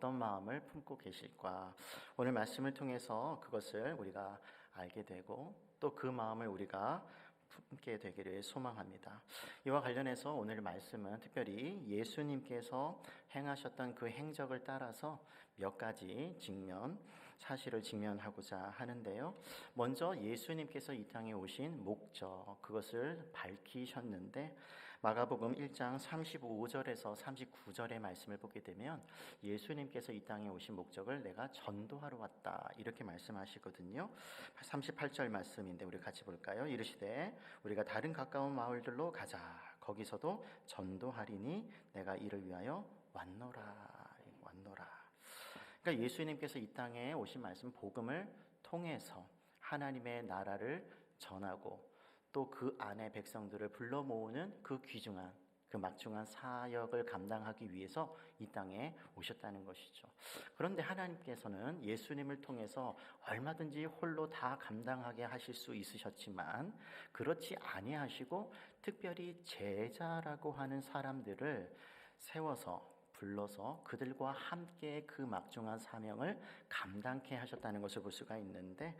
어떤 마음을 품고 계실까? 오늘 말씀을 통해서 그것을 우리가 알게 되고 또 그 마음을 우리가 품게 되기를 소망합니다. 이와 관련해서 오늘 말씀은 특별히 예수님께서 행하셨던 그 행적을 따라서 몇 가지 사실을 직면하고자 하는데요. 먼저 예수님께서 이 땅에 오신 목적, 그것을 밝히셨는데 마가복음 1장 35절에서 39절의 말씀을 보게 되면 예수님께서 이 땅에 오신 목적을 내가 전도하러 왔다 이렇게 말씀하시거든요. 38절 말씀인데 우리 같이 볼까요? 이르시되 우리가 다른 가까운 마을들로 가자. 거기서도 전도하리니 내가 이를 위하여 왔노라. 그러니까 예수님께서 이 땅에 오신 말씀 복음을 통해서 하나님의 나라를 전하고 또 그 안에 백성들을 불러 모으는 그 귀중한 그 막중한 사역을 감당하기 위해서 이 땅에 오셨다는 것이죠. 그런데 하나님께서는 예수님을 통해서 얼마든지 홀로 다 감당하게 하실 수 있으셨지만 그렇지 아니하시고 특별히 제자라고 하는 사람들을 세워서 불러서 그들과 함께 그 막중한 사명을 감당케 하셨다는 것을 볼 수가 있는데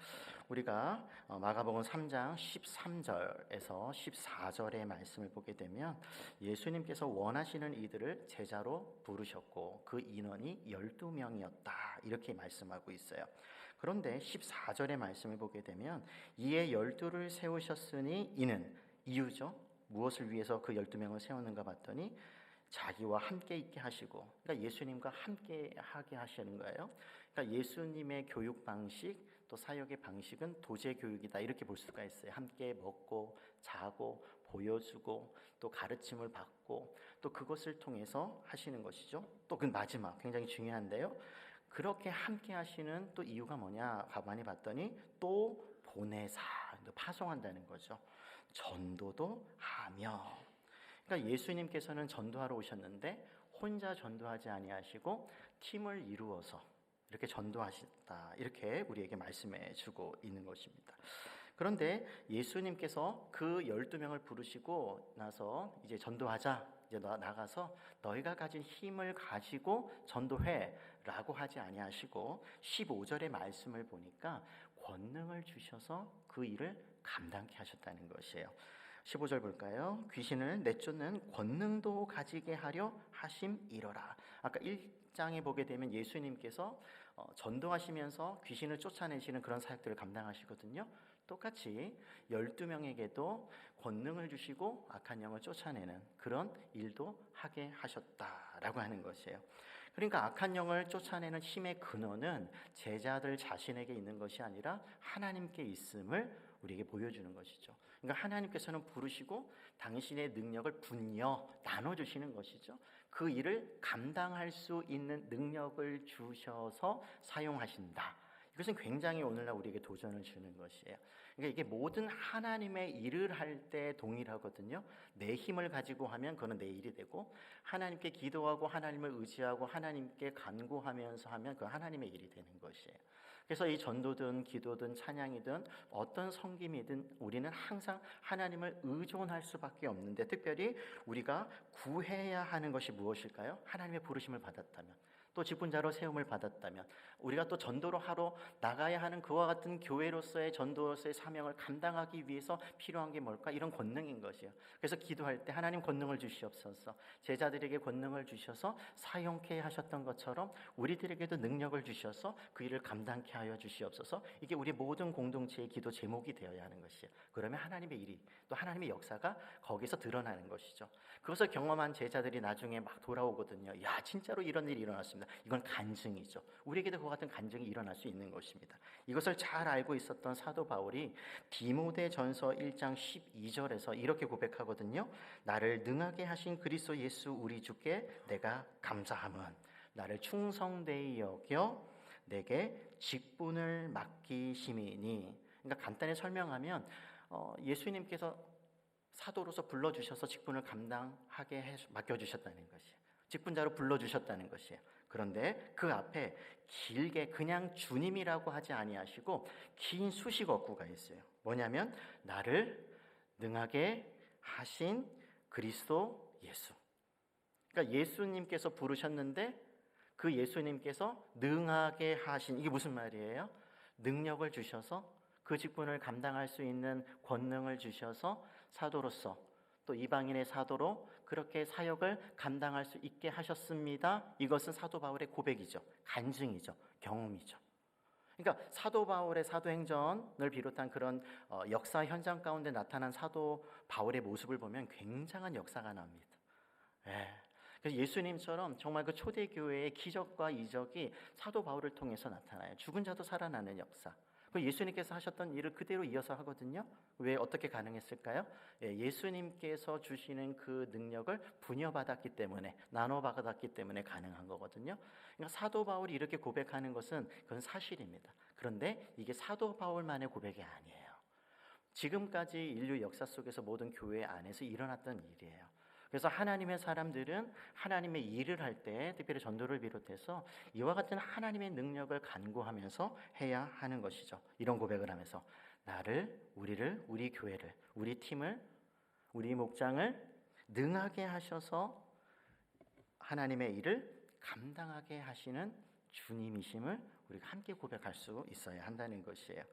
우리가 마가복음 3장 13절에서 14절의 말씀을 보게 되면 예수님께서 원하시는 이들을 제자로 부르셨고 그 인원이 12명이었다 이렇게 말씀하고 있어요. 그런데 14절의 말씀을 보게 되면 이에 12를 세우셨으니 이는 이유죠. 무엇을 위해서 그 12명을 세웠는가 봤더니 자기와 함께 있게 하시고, 그러니까 예수님과 함께 하게 하시는 거예요. 그러니까 예수님의 교육 방식, 또 사역의 방식은 도제 교육이다 이렇게 볼 수가 있어요. 함께 먹고 자고 보여주고 또 가르침을 받고 또 그것을 통해서 하시는 것이죠. 또 그 마지막 굉장히 중요한데요. 그렇게 함께 하시는 또 이유가 뭐냐 가만히 봤더니 또 보내사, 파송한다는 거죠. 전도도 하며. 그러니까 예수님께서는 전도하러 오셨는데 혼자 전도하지 아니하시고 팀을 이루어서 이렇게 전도하셨다 이렇게 우리에게 말씀해 주고 있는 것입니다. 그런데 예수님께서 그 12명을 부르시고 나서 이제 전도하자, 이제 나가서 너희가 가진 힘을 가지고 전도해 라고 하지 아니하시고 15절의 말씀을 보니까 권능을 주셔서 그 일을 감당케 하셨다는 것이에요. 15절 볼까요? 귀신을 내쫓는 권능도 가지게 하려 하심이러라. 아까 1장에 보게 되면 예수님께서 전도하시면서 귀신을 쫓아내시는 그런 사역들을 감당하시거든요. 똑같이 12명에게도 권능을 주시고 악한 영을 쫓아내는 그런 일도 하게 하셨다라고 하는 것이에요. 그러니까 악한 영을 쫓아내는 힘의 근원은 제자들 자신에게 있는 것이 아니라 하나님께 있음을 우리에게 보여주는 것이죠. 그러니까 하나님께서는 부르시고 당신의 능력을 분여 나눠주시는 것이죠. 그 일을 감당할 수 있는 능력을 주셔서 사용하신다. 이것은 굉장히 오늘날 우리에게 도전을 주는 것이에요. 그러니까 이게 모든 하나님의 일을 할 때 동일하거든요. 내 힘을 가지고 하면 그건 내 일이 되고 하나님께 기도하고 하나님을 의지하고 하나님께 간구하면서 하면 그건 하나님의 일이 되는 것이에요. 그래서 이 전도든 기도든 찬양이든 어떤 섬김이든 우리는 항상 하나님을 의존할 수밖에 없는데 특별히 우리가 구해야 하는 것이 무엇일까요? 하나님의 부르심을 받았다면 또 직분자로 세움을 받았다면 우리가 또 전도로 하러 나가야 하는 그와 같은 교회로서의 전도로서의 사명을 감당하기 위해서 필요한 게 뭘까? 이런 권능인 것이에요. 그래서 기도할 때 하나님 권능을 주시옵소서, 제자들에게 권능을 주셔서 사용케 하셨던 것처럼 우리들에게도 능력을 주셔서 그 일을 감당케 하여 주시옵소서. 이게 우리 모든 공동체의 기도 제목이 되어야 하는 것이에요. 그러면 하나님의 일이 또 하나님의 역사가 거기서 드러나는 것이죠. 그것을 경험한 제자들이 나중에 막 돌아오거든요. 야, 진짜로 이런 일이 일어났습니다. 이건 간증이죠. 우리에게도 그와 같은 간증이 일어날 수 있는 것입니다. 이것을 잘 알고 있었던 사도 바울이 디모데전서 1장 12절에서 이렇게 고백하거든요. 나를 능하게 하신 그리스도 예수 우리 주께 내가 감사함은 나를 충성되이 여겨 내게 직분을 맡기심이니. 그러니까 간단히 설명하면 예수님께서 사도로서 불러주셔서 직분을 감당하게 맡겨주셨다는 것이에요. 직분자로 불러주셨다는 것이에요. 그런데 그 앞에 길게 그냥 주님이라고 하지 아니하시고 긴 수식 어구가 있어요. 뭐냐면 나를 능하게 하신 그리스도 예수. 그러니까 예수님께서 부르셨는데 그 예수님께서 능하게 하신, 이게 무슨 말이에요? 능력을 주셔서 그 직분을 감당할 수 있는 권능을 주셔서 사도로서, 또 이방인의 사도로 그렇게 사역을 감당할 수 있게 하셨습니다. 이것은 사도 바울의 고백이죠. 간증이죠. 경험이죠. 그러니까 사도 바울의 사도행전을 비롯한 그런 역사 현장 가운데 나타난 사도 바울의 모습을 보면 굉장한 역사가 나옵니다. 예. 그래서 예수님처럼 정말 그 초대교회의 기적과 이적이 사도 바울을 통해서 나타나요. 죽은 자도 살아나는 역사. 그 예수님께서 하셨던 일을 그대로 이어서 하거든요. 왜 어떻게 가능했을까요? 예수님께서 주시는 그 능력을 분여받았기 때문에, 나눠받았기 때문에 가능한 거거든요. 그러니까 사도 바울이 이렇게 고백하는 것은 그건 사실입니다. 그런데 이게 사도 바울만의 고백이 아니에요. 지금까지 인류 역사 속에서 모든 교회 안에서 일어났던 일이에요. 그래서 하나님의 사람들은 하나님의 일을 할 때, 특별히 전도를 비롯해서 이와 같은 하나님의 능력을 간구하면서 해야 하는 것이죠. 이런 고백을 하면서 나를, 우리를, 우리 교회를, 우리 팀을, 우리 목장을 능하게 하셔서 하나님의 일을 감당하게 하시는 주님이심을 우리가 함께 고백할 수 있어야 한다는 것이에요.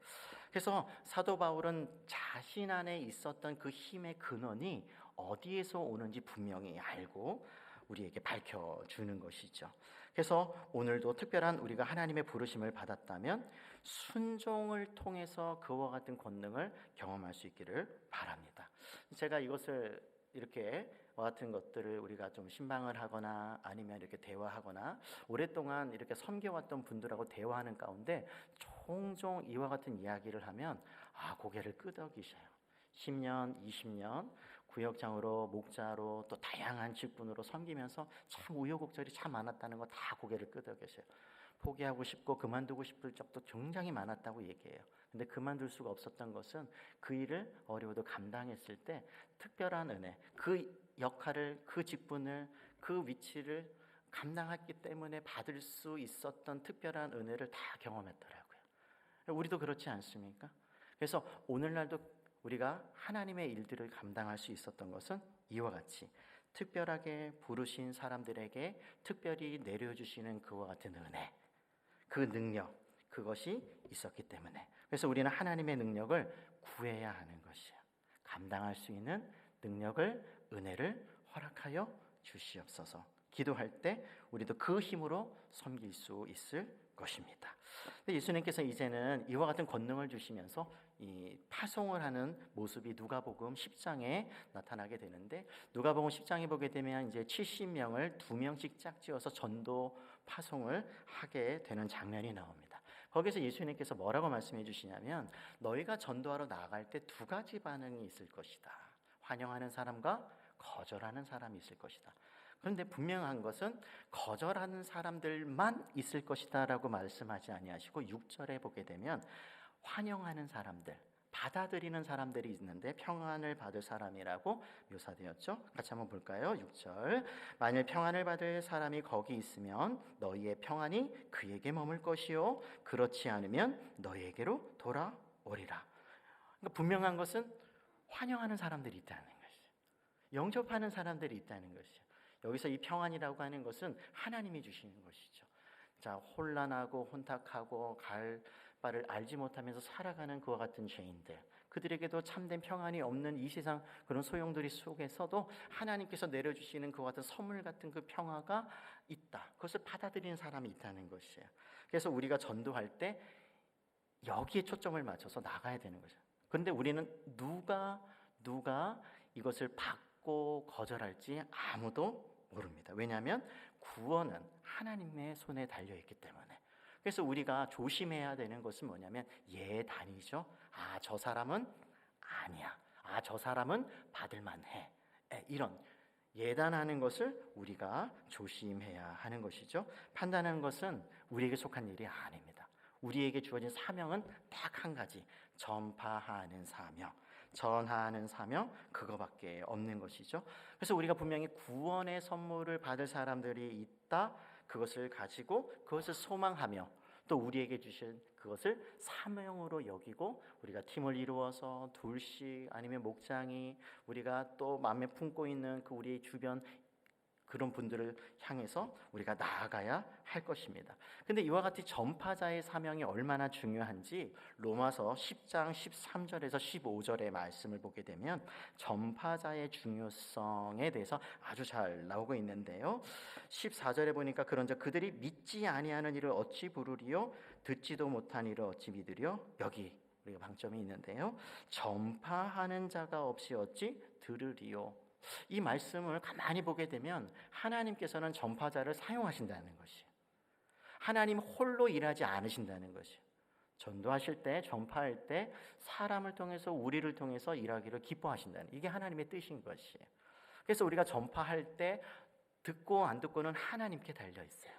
그래서 사도 바울은 자신 안에 있었던 그 힘의 근원이 어디에서 오는지 분명히 알고 우리에게 밝혀주는 것이죠. 그래서 오늘도 특별한 우리가 하나님의 부르심을 받았다면 순종을 통해서 그와 같은 권능을 경험할 수 있기를 바랍니다. 제가 이것을 이렇게 같은 것들을 우리가 좀 신방을 하거나 아니면 이렇게 대화하거나 오랫동안 이렇게 섬겨왔던 분들하고 대화하는 가운데 종종 이와 같은 이야기를 하면 고개를 끄덕이셔요. 10년, 20년 구역장으로, 목자로, 또 다양한 직분으로 섬기면서 참 우여곡절이 참 많았다는 거 다 고개를 끄덕이셔요. 포기하고 싶고 그만두고 싶을 적도 굉장히 많았다고 얘기해요. 근데 그만둘 수가 없었던 것은 그 일을 어려워도 감당했을 때 특별한 은혜, 그 역할을, 그 직분을, 그 위치를 감당했기 때문에 받을 수 있었던 특별한 은혜를 다 경험했더라고요. 우리도 그렇지 않습니까? 그래서 오늘날도 우리가 하나님의 일들을 감당할 수 있었던 것은 이와 같이 특별하게 부르신 사람들에게 특별히 내려주시는 그와 같은 은혜, 그 능력, 그것이 있었기 때문에. 그래서 우리는 하나님의 능력을 구해야 하는 것이에요. 감당할 수 있는 능력을, 은혜를 허락하여 주시옵소서. 기도할 때 우리도 그 힘으로 섬길 수 있을 것입니다. 예수님께서 이제는 이와 같은 권능을 주시면서 이 파송을 하는 모습이 누가복음 10장에 나타나게 되는데, 누가복음 10장에 보게 되면 이제 70명을 2명씩 짝지어서 전도 파송을 하게 되는 장면이 나옵니다. 거기서 예수님께서 뭐라고 말씀해 주시냐면 너희가 전도하러 나갈 때 2가지 반응이 있을 것이다. 환영하는 사람과 거절하는 사람이 있을 것이다. 그런데 분명한 것은 거절하는 사람들만 있을 것이다 라고 말씀하지 아니하시고 6절에 보게 되면 환영하는 사람들, 받아들이는 사람들이 있는데 평안을 받을 사람이라고 묘사되었죠. 같이 한번 볼까요? 6절. 만일 평안을 받을 사람이 거기 있으면 너희의 평안이 그에게 머물 것이요 그렇지 않으면 너희에게로 돌아오리라. 그러니까 분명한 것은 환영하는 사람들이 있다는 것이죠. 영접하는 사람들이 있다는 것이죠. 여기서 이 평안이라고 하는 것은 하나님이 주시는 것이죠. 자, 혼란하고 혼탁하고 갈 바를 알지 못하면서 살아가는 그와 같은 죄인들, 그들에게도 참된 평안이 없는 이 세상 그런 소용돌이 속에서도 하나님께서 내려주시는 그와 같은 선물 같은 그 평화가 있다. 그것을 받아들이는 사람이 있다는 것이에요. 그래서 우리가 전도할 때 여기에 초점을 맞춰서 나가야 되는 거죠. 그런데 우리는 누가 이것을 받고 거절할지 아무도 모릅니다. 왜냐하면 구원은 하나님의 손에 달려있기 때문에. 그래서 우리가 조심해야 되는 것은 뭐냐면 예단이죠. 저 사람은 아니야. 저 사람은 받을만해. 이런 예단하는 것을 우리가 조심해야 하는 것이죠. 판단하는 것은 우리에게 속한 일이 아닙니다. 우리에게 주어진 사명은 딱 한 가지, 전파하는 사명, 전하는 사명, 그거밖에 없는 것이죠. 그래서 우리가 분명히 구원의 선물을 받을 사람들이 있다, 그것을 가지고 그것을 소망하며 또 우리에게 주신 그것을 사명으로 여기고 우리가 팀을 이루어서 둘씩 아니면 목장이 우리가 또 마음에 품고 있는 그 우리의 주변 그런 분들을 향해서 우리가 나아가야 할 것입니다. 근데 이와 같이 전파자의 사명이 얼마나 중요한지 로마서 10장 13절에서 15절의 말씀을 보게 되면 전파자의 중요성에 대해서 아주 잘 나오고 있는데요. 14절에 보니까 그런즉 그들이 믿지 아니하는 이를 어찌 부르리요? 듣지도 못한 이를 어찌 믿으리요? 여기 우리가 방점이 있는데요. 전파하는 자가 없이 어찌 들으리요? 이 말씀을 가만히 보게 되면 하나님께서는 전파자를 사용하신다는 것이에요. 하나님 홀로 일하지 않으신다는 것이에요. 전도하실 때, 전파할 때 사람을 통해서, 우리를 통해서 일하기를 기뻐하신다는, 이게 하나님의 뜻인 것이에요. 그래서 우리가 전파할 때 듣고 안 듣고는 하나님께 달려 있어요.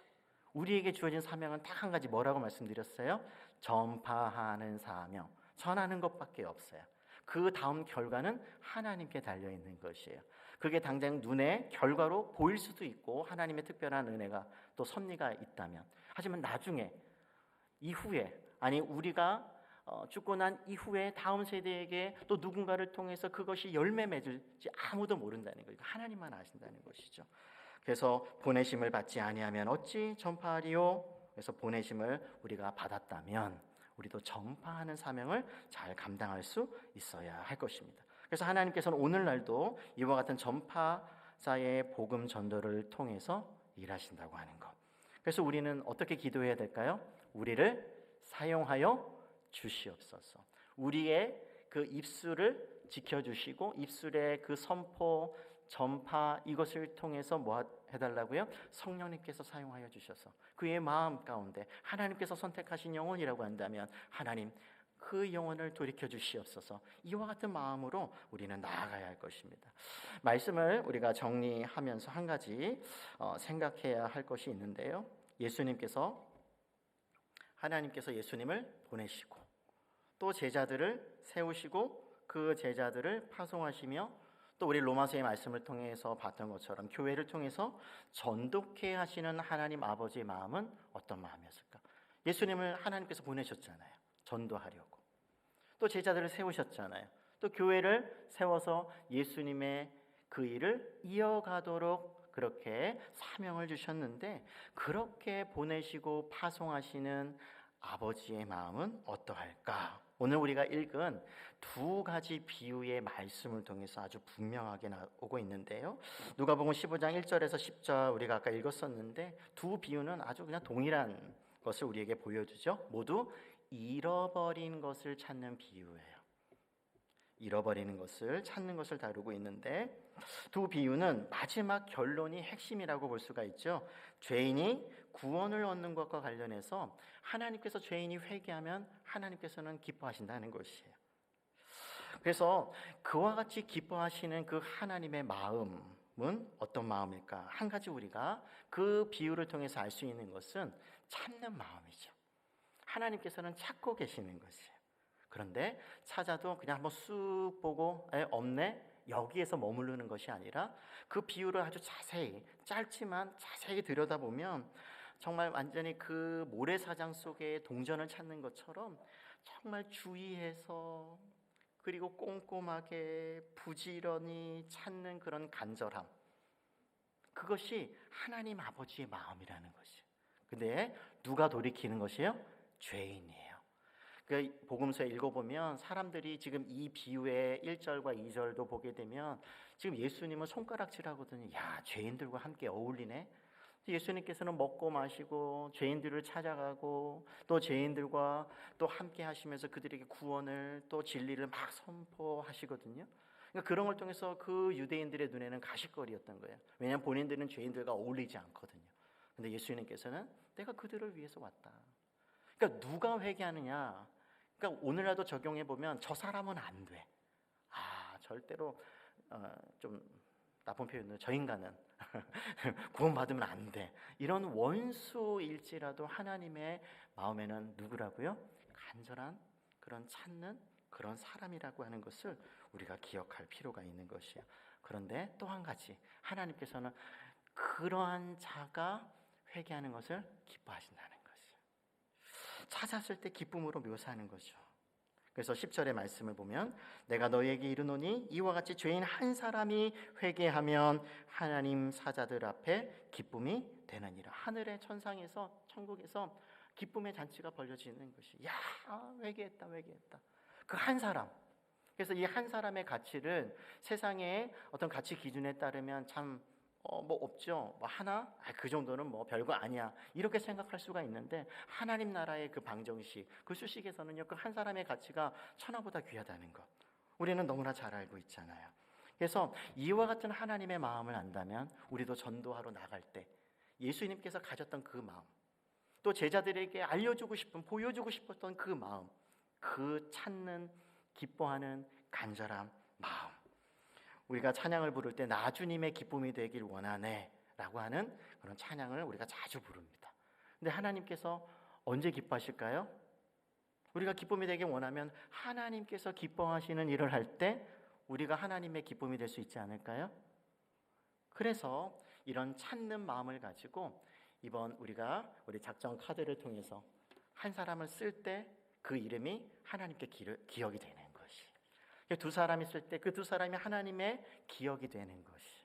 우리에게 주어진 사명은 딱 한 가지, 뭐라고 말씀드렸어요? 전파하는 사명, 전하는 것밖에 없어요. 그 다음 결과는 하나님께 달려있는 것이에요. 그게 당장 눈에 결과로 보일 수도 있고 하나님의 특별한 은혜가 또 섭리가 있다면, 하지만 나중에 이후에, 아니 우리가 죽고 난 이후에 다음 세대에게 또 누군가를 통해서 그것이 열매 맺을지 아무도 모른다는 거예요. 하나님만 아신다는 것이죠. 그래서 보내심을 받지 아니하면 어찌 전파하리요? 그래서 보내심을 우리가 받았다면 우리도 전파하는 사명을 잘 감당할 수 있어야 할 것입니다. 그래서 하나님께서는 오늘날도 이와 같은 전파자의 복음 전도를 통해서 일하신다고 하는 것. 그래서 우리는 어떻게 기도해야 될까요? 우리를 사용하여 주시옵소서. 우리의 그 입술을 지켜주시고 입술의 그 선포, 전파, 이것을 통해서 뭐 해달라고요? 성령님께서 사용하여 주셔서 그의 마음 가운데 하나님께서 선택하신 영혼이라고 한다면 하나님 그 영혼을 돌이켜 주시옵소서. 이와 같은 마음으로 우리는 나아가야 할 것입니다. 말씀을 우리가 정리하면서 한 가지 생각해야 할 것이 있는데요. 하나님께서 예수님을 보내시고 또 제자들을 세우시고 그 제자들을 파송하시며 또 우리 로마서의 말씀을 통해서 봤던 것처럼 교회를 통해서 전도케 하시는 하나님 아버지의 마음은 어떤 마음이었을까? 예수님을 하나님께서 보내셨잖아요. 전도하려고. 또 제자들을 세우셨잖아요. 또 교회를 세워서 예수님의 그 일을 이어가도록 그렇게 사명을 주셨는데, 그렇게 보내시고 파송하시는 아버지의 마음은 어떠할까? 오늘 우리가 읽은 두 가지 비유의 말씀을 통해서 아주 분명하게 나오고 있는데요. 누가복음 15장 1절에서 10절 우리가 아까 읽었었는데 두 비유는 아주 그냥 동일한 것을 우리에게 보여주죠. 모두 잃어버린 것을 찾는 비유예요. 잃어버리는 것을 찾는 것을 다루고 있는데 두 비유는 마지막 결론이 핵심이라고 볼 수가 있죠. 죄인이 구원을 얻는 것과 관련해서 하나님께서 죄인이 회개하면 하나님께서는 기뻐하신다는 것이에요. 그래서 그와 같이 기뻐하시는 그 하나님의 마음은 어떤 마음일까? 한 가지 우리가 그 비유를 통해서 알 수 있는 것은 찾는 마음이죠. 하나님께서는 찾고 계시는 것이에요. 그런데 찾아도 그냥 한번 쑥 보고 없네? 여기에서 머무르는 것이 아니라 그 비유를 아주 자세히, 짧지만 자세히 들여다보면 정말 완전히 그 모래사장 속에 동전을 찾는 것처럼 정말 주의해서 그리고 꼼꼼하게 부지런히 찾는 그런 간절함, 그것이 하나님 아버지의 마음이라는 것이에요. 근데 누가 돌이키는 것이에요? 죄인이에요. 그 복음서에 읽어보면 사람들이 지금 이 비유의 1절과 2절도 보게 되면 지금 예수님은 손가락질하거든요. 야, 죄인들과 함께 어울리네. 예수님께서는 먹고 마시고 죄인들을 찾아가고 또 죄인들과 또 함께 하시면서 그들에게 구원을 또 진리를 막 선포하시거든요. 그러니까 그런 걸 통해서 그 유대인들의 눈에는 가십거리였던 거예요. 왜냐하면 본인들은 죄인들과 어울리지 않거든요. 근데 예수님께서는 내가 그들을 위해서 왔다. 그러니까 누가 회개하느냐? 그러니까 오늘날도 적용해 보면 저 사람은 안 돼. 절대로 좀 나쁜 표현으로 저 인간은 구원받으면 안 돼. 이런 원수일지라도 하나님의 마음에는 누구라고요? 간절한 그런 찾는 그런 사람이라고 하는 것을 우리가 기억할 필요가 있는 것이에요. 그런데 또 한 가지, 하나님께서는 그러한 자가 회개하는 것을 기뻐하신다는 것이에요. 찾았을 때 기쁨으로 묘사하는 거죠. 그래서 10절의 말씀을 보면 내가 너희에게 이르노니 이와 같이 죄인 한 사람이 회개하면 하나님 사자들 앞에 기쁨이 되느니라. 하늘의 천상에서 천국에서 기쁨의 잔치가 벌어지는 것이 야 회개했다 회개했다 그 한 사람. 그래서 이 한 사람의 가치를 세상의 어떤 가치 기준에 따르면 참 뭐 없죠. 뭐 하나 그 정도는 뭐 별거 아니야 이렇게 생각할 수가 있는데 하나님 나라의 그 방정식 그 수식에서는요 그 한 사람의 가치가 천하보다 귀하다는 것 우리는 너무나 잘 알고 있잖아요. 그래서 이와 같은 하나님의 마음을 안다면 우리도 전도하러 나갈 때 예수님께서 가졌던 그 마음 또 제자들에게 알려주고 싶은 보여주고 싶었던 그 마음 그 찾는 기뻐하는 간절한 마음 우리가 찬양을 부를 때 나 주님의 기쁨이 되길 원하네 라고 하는 그런 찬양을 우리가 자주 부릅니다. 근데 하나님께서 언제 기뻐하실까요? 우리가 기쁨이 되길 원하면 하나님께서 기뻐하시는 일을 할 때 우리가 하나님의 기쁨이 될 수 있지 않을까요? 그래서 이런 찾는 마음을 가지고 이번 우리가 우리 작전 카드를 통해서 한 사람을 쓸 때 그 이름이 하나님께 기억이 되는 것이 두 사람이 쓸 때 그 두 사람이 하나님의 기억이 되는 것이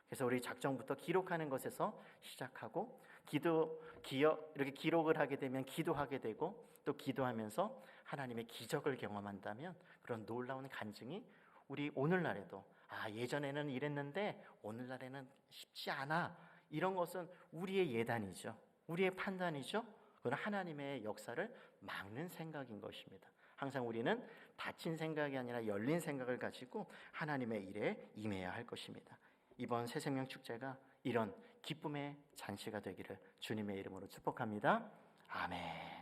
그래서 우리 작정부터 기록하는 것에서 시작하고 이렇게 기록을 하게 되면 기도하게 되고 또 기도하면서 하나님의 기적을 경험한다면 그런 놀라운 간증이 우리 오늘날에도 예전에는 이랬는데 오늘날에는 쉽지 않아 이런 것은 우리의 예단이죠. 우리의 판단이죠. 그건 하나님의 역사를 막는 생각인 것입니다. 항상 우리는 닫힌 생각이 아니라 열린 생각을 가지고 하나님의 일에 임해야 할 것입니다. 이번 새생명 축제가 이런 기쁨의 잔치가 되기를 주님의 이름으로 축복합니다. 아멘.